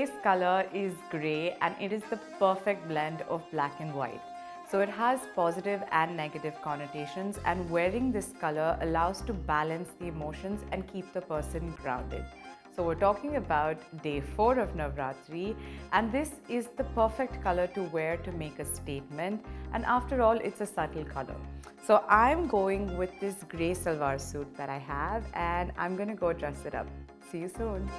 today's color is grey and it is the perfect blend of black and white. So it has positive and negative connotations, and wearing this color allows to balance the emotions and keep the person grounded. So we're talking about day 4 of Navratri, and this is the perfect color to wear to make a statement, and after all it's a subtle color. So I'm going with this grey salwar suit that I have, and I'm gonna go dress it up. See you soon.